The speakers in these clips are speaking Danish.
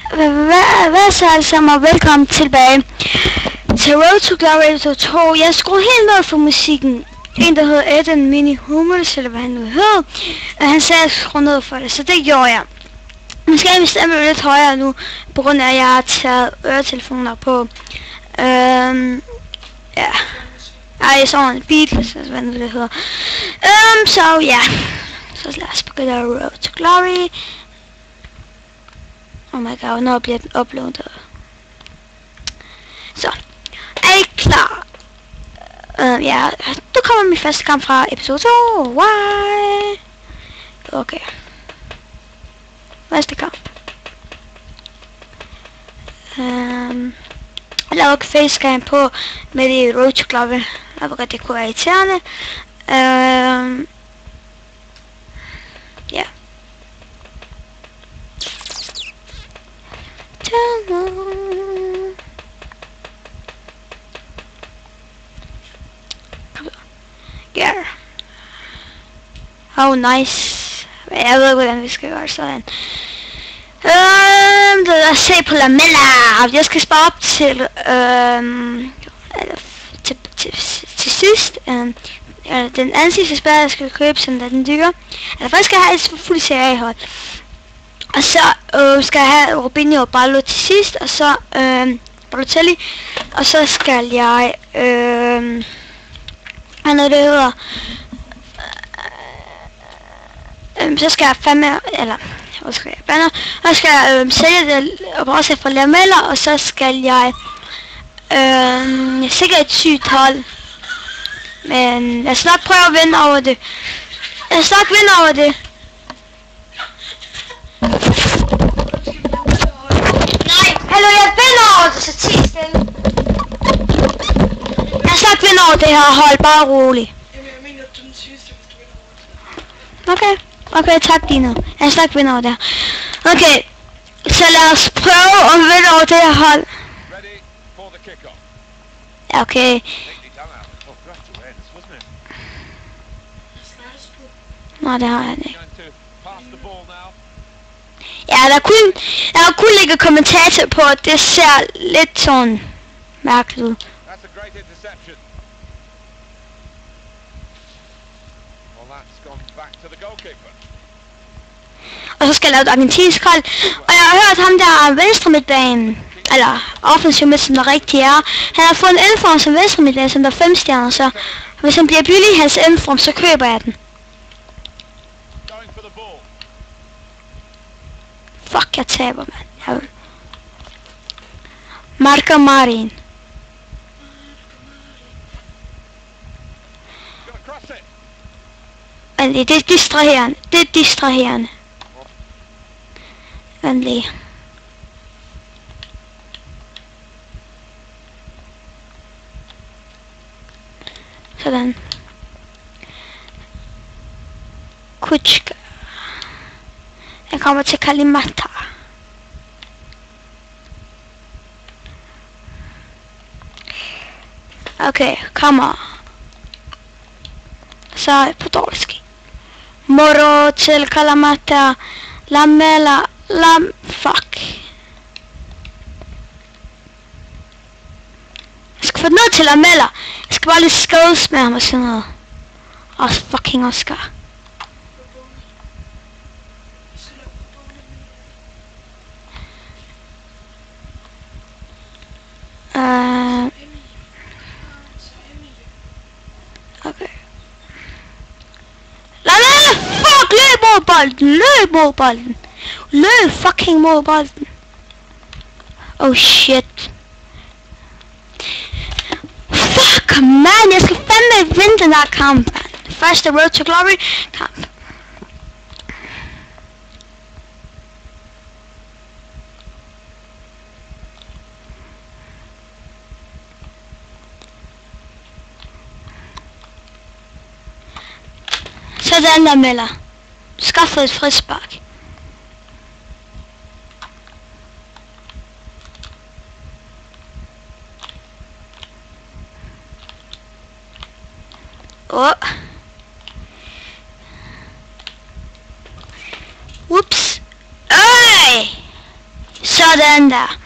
Hvad så alle sammen, og velkommen tilbage til Road to Glory episode 2. Jeg skruede helt ned for musikken. En der hedder Eden Mini Hummels, eller hvad han nu hed. Han sagde at jeg skulle skrue ned for det, så det gjorde jeg. Nu skal jeg bestemme lidt højere nu, på grund af at jeg har taget øretelefoner på. Ja. Ej, sådan en Beatles, hvad nu det hedder. Så ja. Så lad os begynde at Road to Glory. Oh my god, når bliver den uploadet? Så. Er I klar? Ja, nu kommer min første kamp fra episode 2. Why? Okay. Første kamp. Jeg laver facecam på med det Road to Glory. Jeg ved godt, det kunne være irriterende. Ja. Yeah. Oh nice. Jeg ved ikke hvordan vi skal gøre sådan. Lad os se på Lamella. Jeg skal spare op til til sidst. Den anden sidste spiller jeg skal købe, sådan der den dyre. Eller først skal jeg have et fuldt seriehold. Og så skal jeg have Robinho og Ballo til sidst, og så Balotelli, og så skal jeg hvad det hedder, så skal jeg fandme, eller hvad skal jeg banner, og så skal jeg sælge det og også for Lamella, og så skal jeg sikkert et sygt hold, men jeg skal nok prøve at vinde over det. Hallo, jeg vinder over det, så tig stille. Jeg skal ikke vinde over det her hold, bare rolig. Jamen, jeg mener, at du er den sygeste, hvis du vinder over det. Okay, tak Dino. Jeg skal ikke vinde over det her. Okay, så lad os prøve at vinde over det her hold. Ja, okay. Nej, det har jeg ikke. Ja, jeg har kun lægget kommentator på, at det ser lidt sådan mærkeligt ud. Og så skal jeg lave et argentinsk hold. Og jeg har hørt ham der venstre midtbanen, eller offensiv midt, som der rigtig er. Han har fået en elform som venstre midtbanen, som der er 5 stjerner, så hvis han bliver billig i hans elform, så køber jeg den. Fuck, jeg taber, mand. Marco Marin. Det er distraherende. Endelig. Sådan. Kuchka. Jeg kommer til Kalimata. Okay, kommer. Så Podolski. Moro til Kalimata. Lamella. Fuck. Jeg skal få ned til Lamella. Jeg skal bare lige skås med ham og sådan noget. Fucking Oscar. Okay. Lamella, fuck, løb mod bolden. Løb fucking mod bolden. Oh shit. Fuck man, jeg skal fandme vinde den her kamp. Første Road to Glory kamp. Sådan der melder. Skaffet et frispark. Whoops. Ej! Sådan der.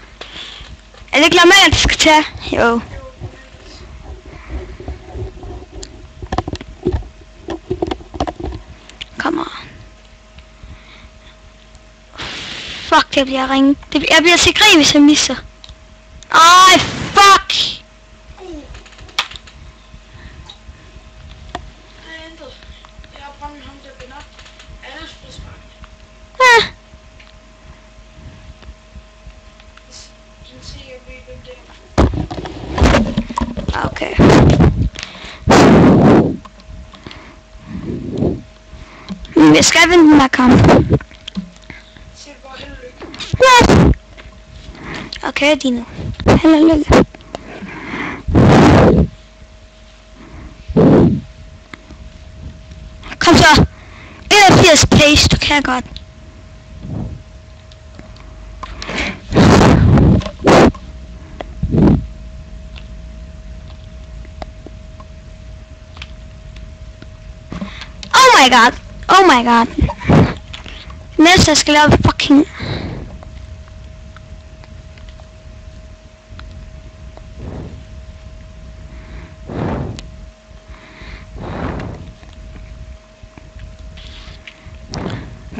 Er det ikke normalt, det skal tage? Jo. Kom on. Fuck, det bliver ringet. Jeg bliver så grig, hvis jeg misser. Ej, fuck! Det er intet. Jeg har brændt ham der binder. Alle spridsparken. Ah. Den siger, jeg ved, hvem det er. Okay. Jeg skal vinde den her kamp. Siger bare held og lykke. Yes! Okay, Dino. Held og lykke. Kom så. 81 pace, du kan godt. Oh my god. Oh my god. Næste skal lave fucking...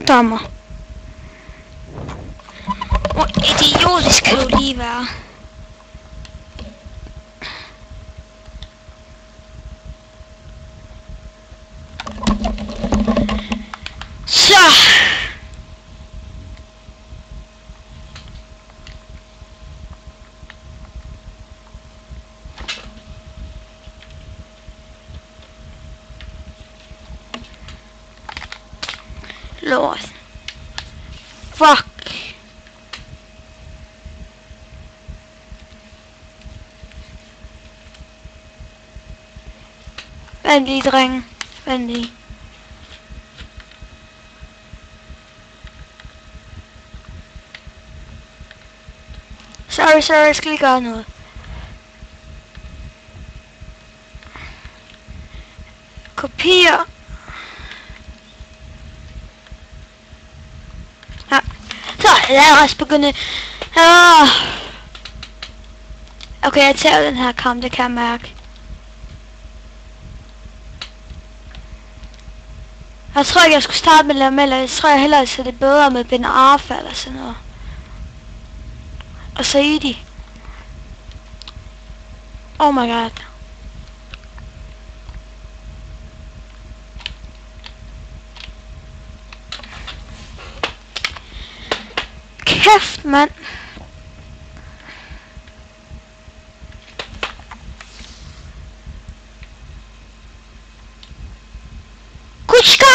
Dommer. Hvor idiotisk kan du lige være. Så. Lord. Fuck. Vent lige, drenge. Vent lige. Sorry, jeg skal lige gøre noget. Kopier. Ja. Så lad os begynde. Okay, jeg tager den her kamp, det kan jeg mærke. Jeg tror ikke, jeg skulle starte med Lamella. Jeg tror jeg hellere, at det er bedre med Ben Arfa eller sådan noget. Og Saidi. Oh my god. Kæft, mand. Kuchka!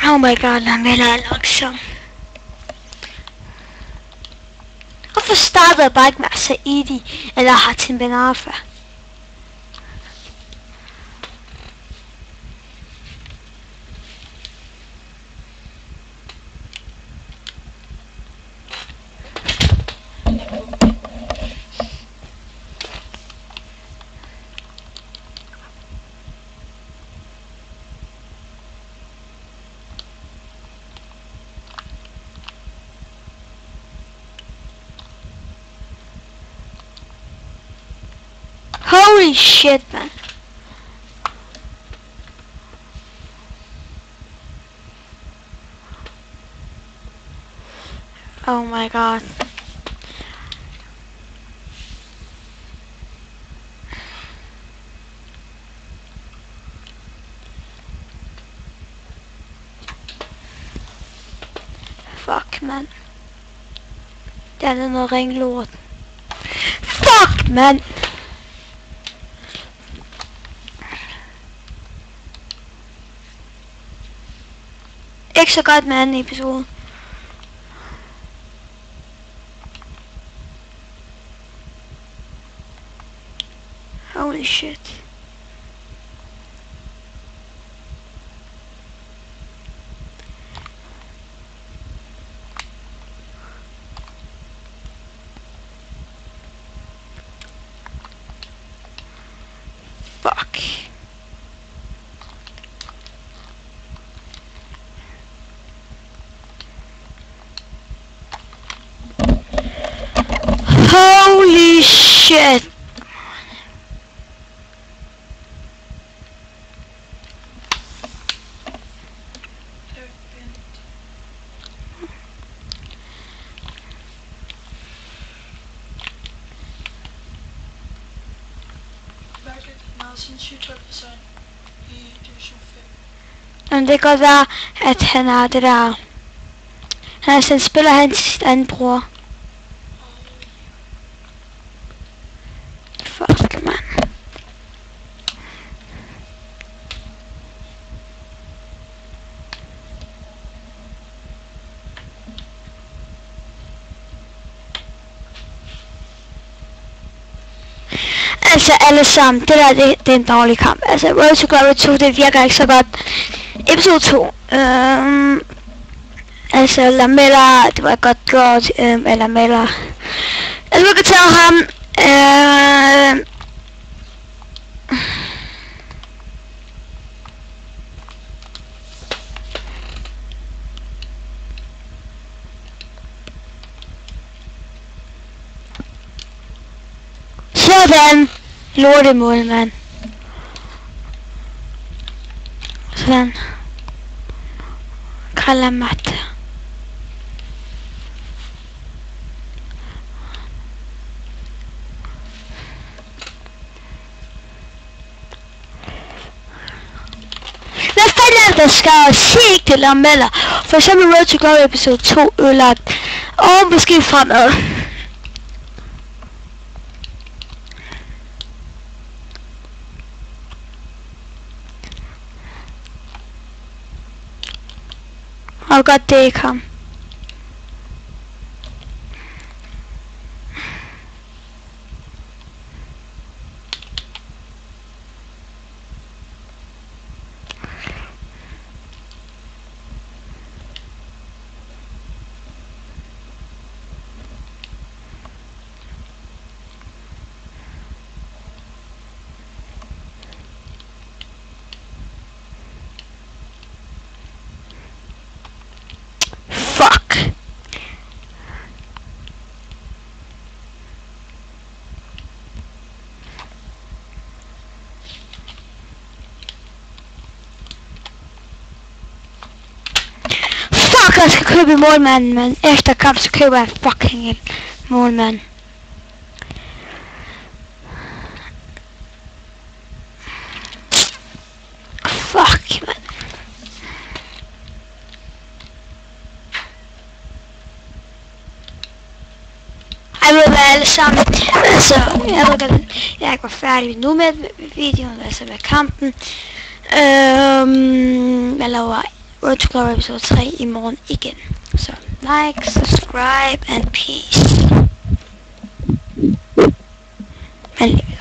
Oh my god, Lamella er langsom. Hvorfor startede jeg bare ikke med Saidi eller Hatem Ben Arfa? Holy shit, man. Oh my god. Fuck, man. Der er noget ringlort. Fuck, man. Ikke så godt med anden episode. Holy shit. Fuck. Holy shit. Meget sindssygt høj person i division 5. Men det kan godt være, at han har det der. Han spiller hans anden bror. Fuck, man. Altså alle sammen, det der, det er en dårlig kamp. Altså Road to Glory 2, det virker ikke så godt. Episode 2. Altså Lamella, det var godt gjort. Lamella. Altså vi kan tage ham. Sådan. Lortemål, mand. Sådan. Kalamat. Hvad fanden er det, der skal se ikke til Lamella? For eksempel Road to Glory episode 2 ødelagt. Og måske fremad. Og godt det ikke ham. Fuck. Fuck, jeg skal købe målmanden, men efter kamp så køber jeg fucking en målmand. Fuck, man. Jeg ved hvad alle sammen. Altså, jeg ved godt, jeg ikke var færdig nu med videoen, altså med kampen. Jeg laver Road to Glory episode 3 i morgen igen. Så like, subscribe and peace.